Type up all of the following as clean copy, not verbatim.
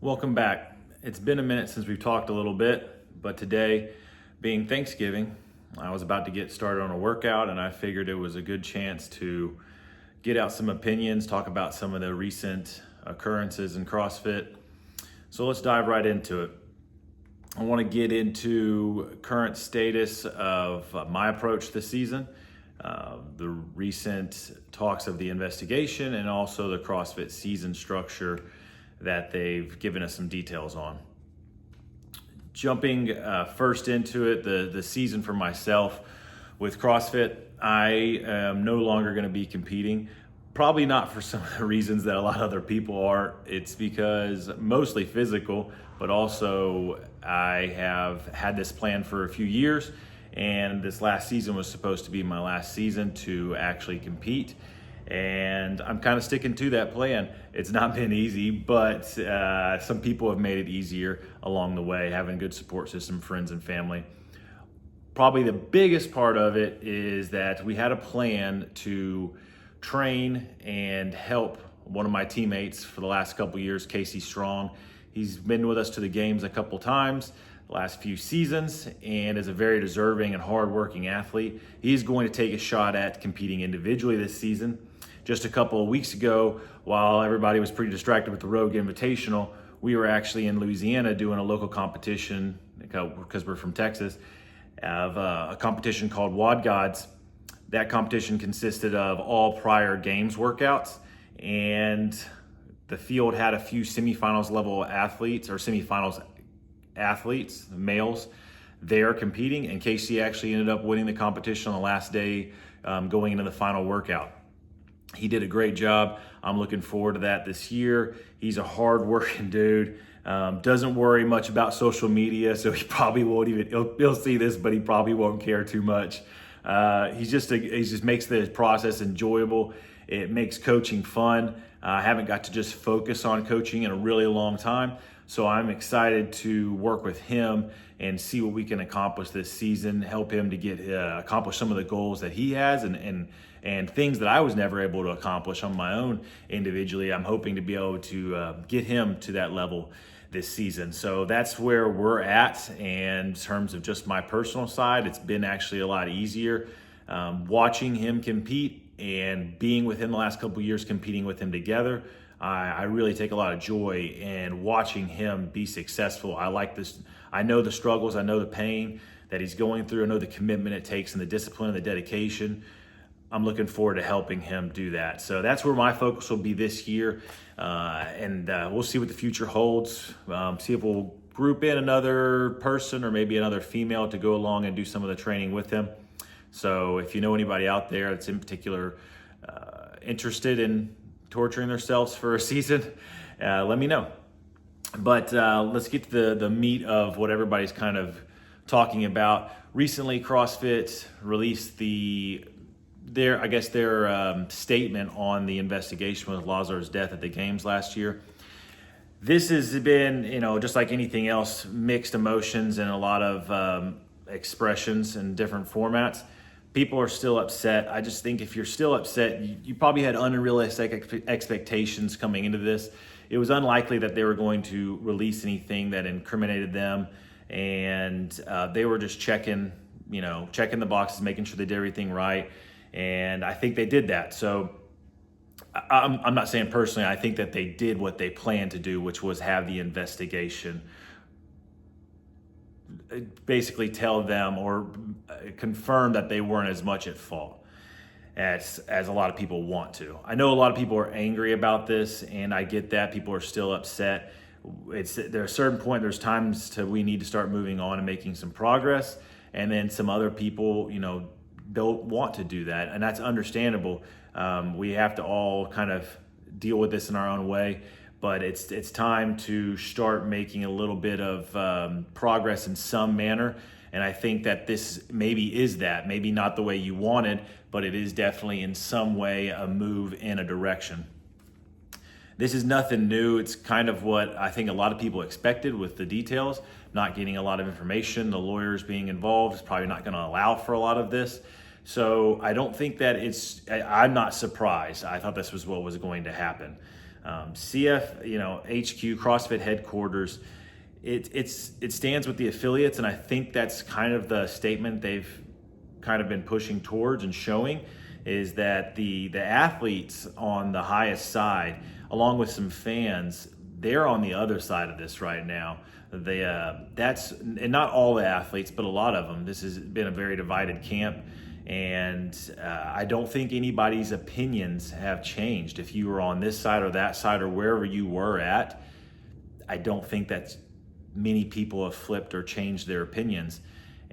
Welcome back. It's been a minute since we've talked a little bit, but today, being Thanksgiving, I was about to get started on a workout and I figured it was a good chance to get out some opinions, talk about some of the recent occurrences in CrossFit. So let's dive right into it. I want to get into current status of my approach this season, the recent talks of the investigation, and also the CrossFit season structure that they've given us some details on. Jumping first into it, the season for myself with CrossFit, I am no longer going to be competing. Probably not for some of the reasons that a lot of other people are. It's because mostly physical, but also I have had this plan for a few years, and this last season was supposed to be my last season to actually compete. And I'm kind of sticking to that plan. It's not been easy, but some people have made it easier along the way, having a good support system, friends and family. Probably the biggest part of it is that we had a plan to train and help one of my teammates for the last couple years, Casey Strong. He's been with us to the games a couple times the last few seasons and is a very deserving and hardworking athlete. He's going to take a shot at competing individually this season. Just a couple of weeks ago, while everybody was pretty distracted with the Rogue Invitational, we were actually in Louisiana doing a local competition, because we're from Texas, of a competition called WOD Gods. That competition consisted of all prior games workouts, and the field had a few semifinals level athletes, or semifinals athletes, males, there competing, and Casey actually ended up winning the competition on the last day, going into the final workout. He did a great job. I'm looking forward to that this year. He's a hard-working dude. Doesn't worry much about social media, so he probably won't even, he'll see this, but he probably won't care too much. He just makes the process enjoyable. It makes coaching fun. I haven't got to just focus on coaching in a really long time, so I'm excited to work with him and see what we can accomplish this season, help him to get accomplish some of the goals that he has and things that I was never able to accomplish on my own individually. I'm hoping to be able to get him to that level this season. So that's where we're at. And in terms of just my personal side, it's been actually a lot easier watching him compete and being with him the last couple of years, competing with him together. I really take a lot of joy in watching him be successful. I like this. I know the struggles. I know the pain that he's going through. I know the commitment it takes and the discipline and the dedication. I'm looking forward to helping him do that. So that's where my focus will be this year. And we'll see what the future holds. See if we'll group in another person or maybe another female to go along and do some of the training with him. So if you know anybody out there that's in particular interested in torturing themselves for a season, let me know. But let's get to the meat of what everybody's kind of talking about. Recently, CrossFit released their statement on the investigation with Lazar's death at the games last year. This has been, just like anything else, mixed emotions and a lot of expressions in different formats. People are still upset. I just think if you're still upset, you probably had unrealistic expectations coming into this. It was unlikely that they were going to release anything that incriminated them, and they were just checking the boxes, making sure they did everything right. And I think they did that. So I'm not saying personally, I think that they did what they planned to do, which was have the investigation basically tell them or confirm that they weren't as much at fault as a lot of people want to. I know a lot of people are angry about this, and I get that. People are still upset. There's a certain point, there's times we need to start moving on and making some progress. And then some other people, don't want to do that, and that's understandable. We have to all kind of deal with this in our own way, but it's time to start making a little bit of progress in some manner. And I think that this maybe is that, maybe not the way you wanted, but it is definitely in some way a move in a direction. This is nothing new. It's kind of what I think a lot of people expected with the details, not getting a lot of information. The lawyers being involved is probably not going to allow for a lot of this. So I don't think that I'm not surprised. I thought this was what was going to happen. CF, HQ, CrossFit headquarters, it stands with the affiliates, and I think that's kind of the statement they've kind of been pushing towards and showing, is that the athletes on the highest side, along with some fans, they're on the other side of this right now. That's, and not all the athletes, but a lot of them. This has been a very divided camp, and I don't think anybody's opinions have changed. If you were on this side or that side or wherever you were at, I don't think that many people have flipped or changed their opinions,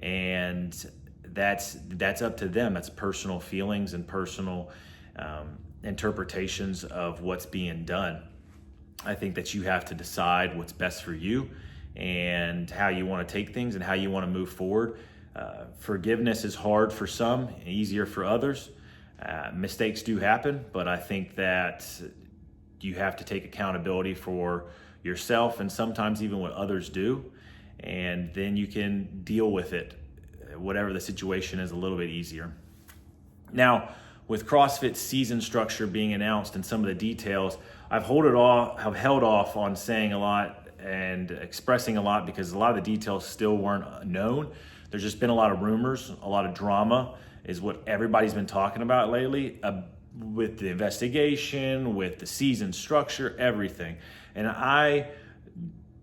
and that's up to them. That's personal feelings and personal interpretations of what's being done. I think that you have to decide what's best for you and how you want to take things and how you want to move forward. Forgiveness is hard for some, easier for others. Mistakes do happen, but I think that you have to take accountability for yourself and sometimes even what others do, and then you can deal with it, whatever the situation is, a little bit easier. Now, with CrossFit's season structure being announced and some of the details, I've held off on saying a lot and expressing a lot because a lot of the details still weren't known. There's just been a lot of rumors, a lot of drama is what everybody's been talking about lately, with the investigation, with the season structure, everything. And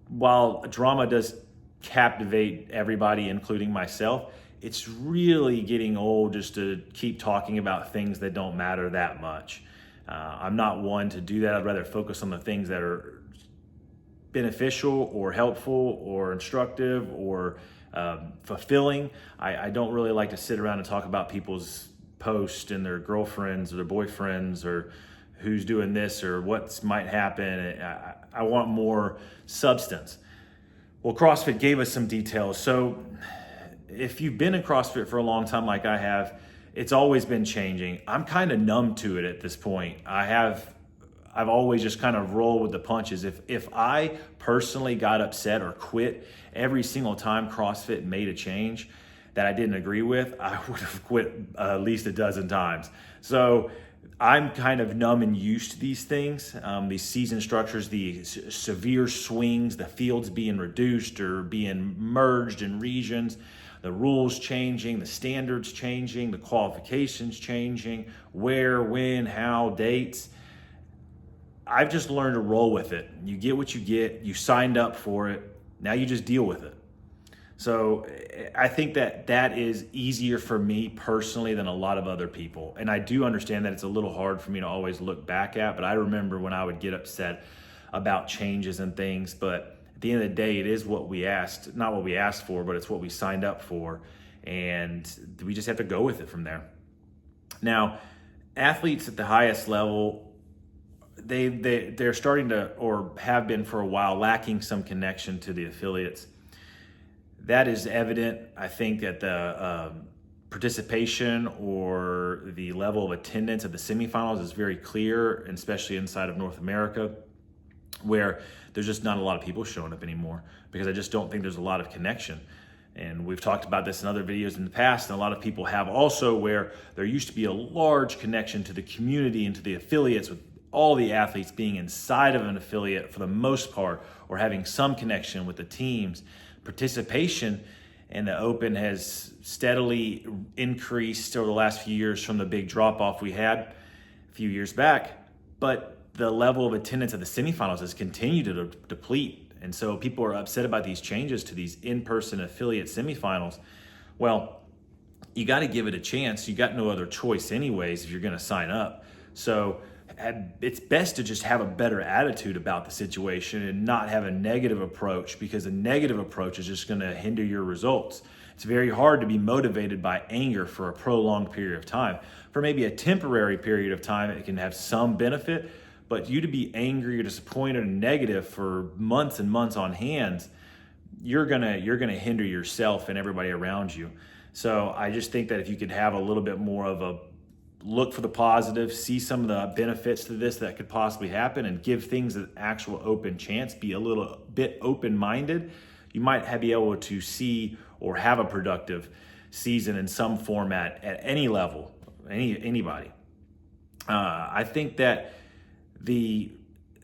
while drama does captivate everybody, including myself, it's really getting old just to keep talking about things that don't matter that much. I'm not one to do that. I'd rather focus on the things that are beneficial or helpful or instructive or fulfilling. I don't really like to sit around and talk about people's posts and their girlfriends or their boyfriends or who's doing this or what might happen. I want more substance. Well, CrossFit gave us some details. So if you've been in CrossFit for a long time like I have, it's always been changing. I'm kind of numb to it at this point. I've always just kind of rolled with the punches. If I personally got upset or quit every single time CrossFit made a change that I didn't agree with, I would have quit at least a dozen times. So I'm kind of numb and used to these things, these season structures, the severe swings, the fields being reduced or being merged in regions, the rules changing, the standards changing, the qualifications changing, where, when, how, dates. I've just learned to roll with it. You get what you get, you signed up for it, now you just deal with it. So I think that is easier for me personally than a lot of other people. And I do understand that it's a little hard for me to always look back at, but I remember when I would get upset about changes and things, but at the end of the day, it is what we asked, not what we asked for, but it's what we signed up for. And we just have to go with it from there. Now, athletes at the highest level, they're starting to, or have been for a while, lacking some connection to the affiliates. That is evident. I think that the participation or the level of attendance at the semifinals is very clear, especially inside of North America, where there's just not a lot of people showing up anymore because I just don't think there's a lot of connection. And we've talked about this in other videos in the past, and a lot of people have also, where there used to be a large connection to the community and to the affiliates, with all the athletes being inside of an affiliate for the most part, or having some connection with the teams. Participation in the Open has steadily increased over the last few years from the big drop-off we had a few years back, but the level of attendance at the semifinals has continued to deplete. And so people are upset about these changes to these in-person affiliate semifinals. Well, you got to give it a chance. You got no other choice anyways if you're going to sign up. So it's best to just have a better attitude about the situation and not have a negative approach, because a negative approach is just going to hinder your results. It's very hard to be motivated by anger for a prolonged period of time. For maybe a temporary period of time, it can have some benefit, but you to be angry or disappointed and negative for months and months on hand, you're gonna hinder yourself and everybody around you. So I just think that if you could have a little bit more of a look for the positive, see some of the benefits to this that could possibly happen, and give things an actual open chance, be a little bit open-minded, you might be able to see or have a productive season in some format at any level, anybody. I think that the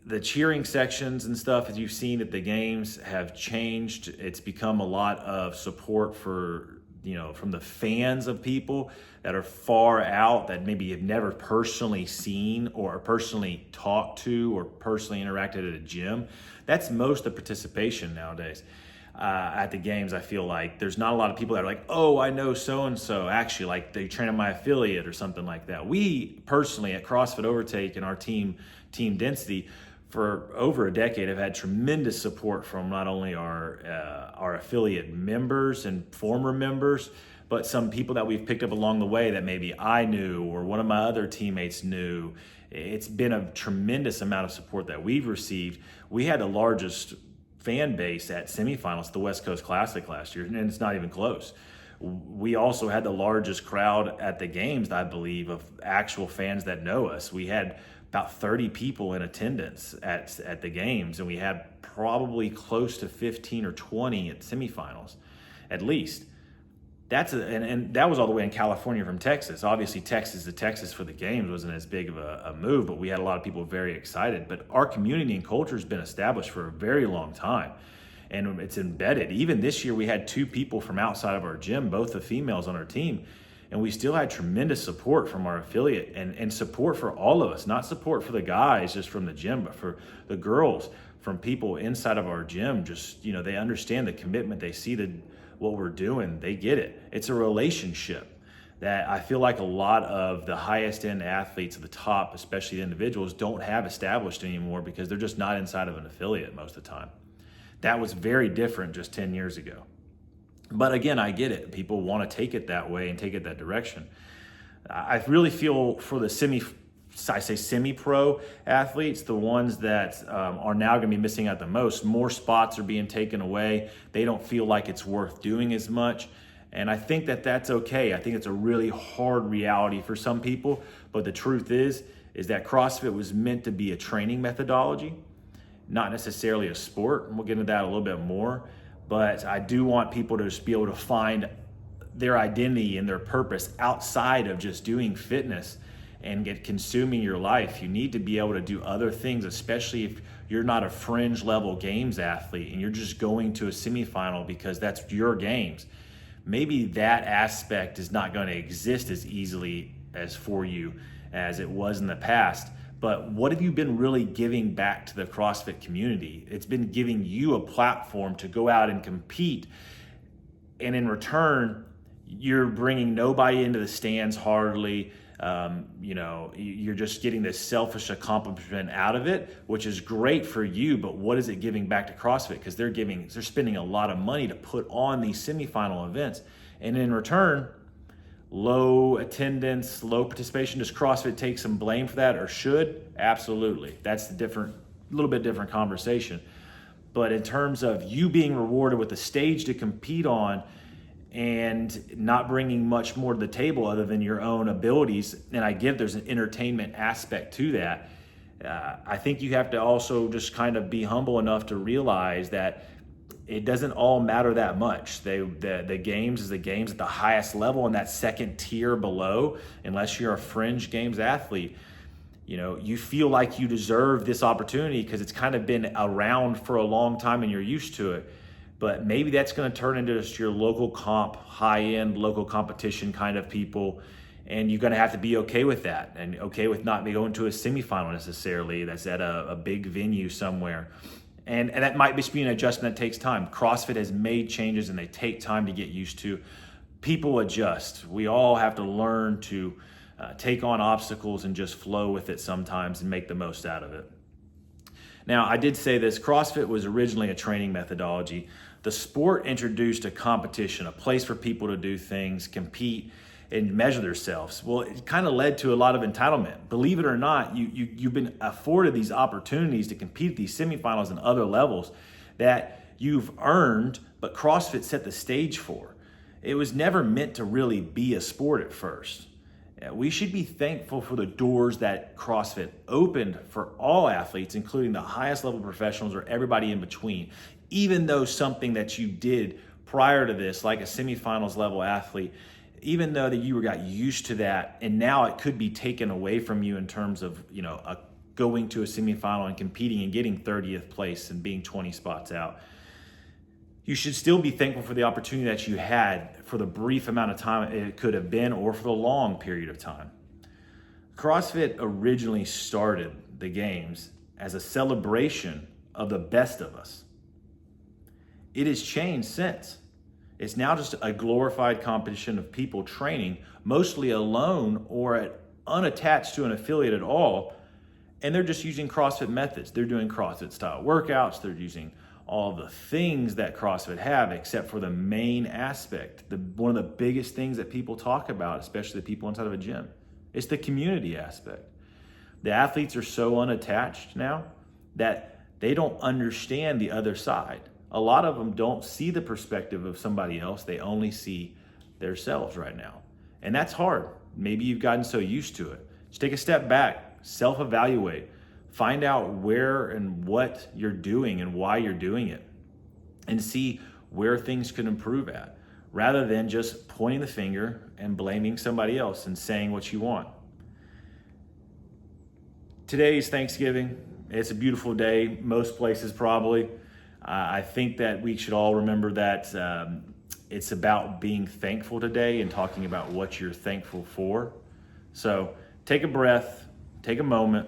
the cheering sections and stuff, as you've seen at the games, have changed. It's become a lot of support for, from the fans of people that are far out, that maybe have never personally seen or personally talked to or personally interacted at a gym. That's most of the participation nowadays. At the games, I feel like there's not a lot of people that are like, oh, I know so-and-so, actually, like they train on my affiliate or something like that. We personally at CrossFit Overtake and our team Density, for over a decade, have had tremendous support from not only our affiliate members and former members, but some people that we've picked up along the way that maybe I knew or one of my other teammates knew. It's been a tremendous amount of support that we've received. We had the largest fan base at semifinals, the West Coast Classic last year, and it's not even close. We also had the largest crowd at the games, I believe, of actual fans that know us. We had about 30 people in attendance at the games, and we had probably close to 15 or 20 at semifinals, at least. And that was all the way in California from Texas. Obviously, Texas to Texas for the games wasn't as big of a move, but we had a lot of people very excited. But our community and culture has been established for a very long time, and it's embedded. Even this year, we had 2 people from outside of our gym, both the females on our team, and we still had tremendous support from our affiliate and support for all of us, not support for the guys just from the gym, but for the girls from people inside of our gym. Just, they understand the commitment, they see what we're doing, they get it. It's a relationship that I feel like a lot of the highest end athletes at the top, especially the individuals, don't have established anymore because they're just not inside of an affiliate most of the time. That was very different just 10 years ago. But again, I get it. People want to take it that way and take it that direction. I really feel for the semi-pro athletes, the ones that are now going to be missing out the most. More spots are being taken away. They don't feel like it's worth doing as much. And I think that that's okay. I think it's a really hard reality for some people. But the truth is that CrossFit was meant to be a training methodology, not necessarily a sport. And we'll get into that a little bit more. But I do want people to just be able to find their identity and their purpose outside of just doing fitness and get consuming your life. You need to be able to do other things, especially if you're not a fringe level games athlete and you're just going to a semifinal because that's your games. Maybe that aspect is not going to exist as easily as for you as it was in the past. But what have you been really giving back to the CrossFit community? It's been giving you a platform to go out and compete. And in return, you're bringing nobody into the stands hardly. You're just getting this selfish accomplishment out of it, which is great for you. But what is it giving back to CrossFit? Because they're spending a lot of money to put on these semifinal events. And in return, low attendance, low participation. Does CrossFit take some blame for that, or should? Absolutely. That's a little bit different conversation. But in terms of you being rewarded with a stage to compete on and not bringing much more to the table other than your own abilities, and I get there's an entertainment aspect to that, I think you have to also just kind of be humble enough to realize that it doesn't all matter that much. The games is the games at the highest level, and that second tier below, unless you're a fringe games athlete, you feel like you deserve this opportunity because it's kind of been around for a long time and you're used to it. But maybe that's going to turn into just your local comp, high-end local competition kind of people, and you're going to have to be okay with that and okay with not going to a semifinal necessarily that's at a big venue somewhere. And that might just be an adjustment that takes time. CrossFit has made changes and they take time to get used to. People adjust. We all have to learn to take on obstacles and just flow with it sometimes and make the most out of it. Now, I did say this, CrossFit was originally a training methodology. The sport introduced a competition, a place for people to do things, compete, and measure themselves. Well, it kind of led to a lot of entitlement. Believe it or not, you've been afforded these opportunities to compete at these semifinals and other levels that you've earned, but CrossFit set the stage for. It was never meant to really be a sport at first. We should be thankful for the doors that CrossFit opened for all athletes, including the highest level professionals or everybody in between. Even though something that you did prior to this, like a semifinals level athlete, even though that you got used to that, and now it could be taken away from you in terms of, a going to a semifinal and competing and getting 30th place and being 20 spots out. You should still be thankful for the opportunity that you had for the brief amount of time it could have been, or for the long period of time. CrossFit originally started the games as a celebration of the best of us. It has changed since. It's now just a glorified competition of people training, mostly alone or unattached to an affiliate at all, and they're just using CrossFit methods. They're doing CrossFit style workouts. They're using all the things that CrossFit have, except for the main aspect, one of the biggest things that people talk about, especially the people inside of a gym. It's the community aspect. The athletes are so unattached now that they don't understand the other side. A lot of them don't see the perspective of somebody else. They only see themselves right now. And that's hard. Maybe you've gotten so used to it. Just take a step back, self-evaluate, find out where and what you're doing and why you're doing it, and see where things can improve at, rather than just pointing the finger and blaming somebody else and saying what you want. Today is Thanksgiving. It's a beautiful day, most places probably. I think that we should all remember that it's about being thankful today and talking about what you're thankful for. So take a breath, take a moment,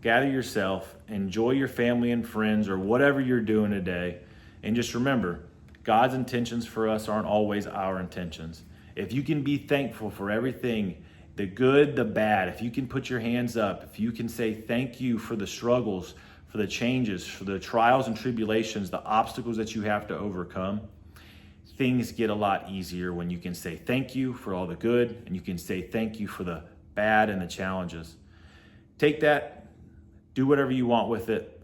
gather yourself, enjoy your family and friends or whatever you're doing today. And just remember, God's intentions for us aren't always our intentions. If you can be thankful for everything, the good, the bad, if you can put your hands up, if you can say thank you for the struggles, for the changes, for the trials and tribulations, the obstacles that you have to overcome, things get a lot easier when you can say thank you for all the good and you can say thank you for the bad and the challenges. Take that, do whatever you want with it.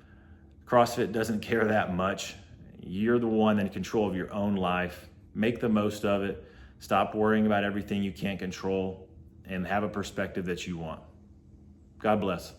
CrossFit doesn't care that much. You're the one in control of your own life. Make the most of it. Stop worrying about everything you can't control and have a perspective that you want. God bless.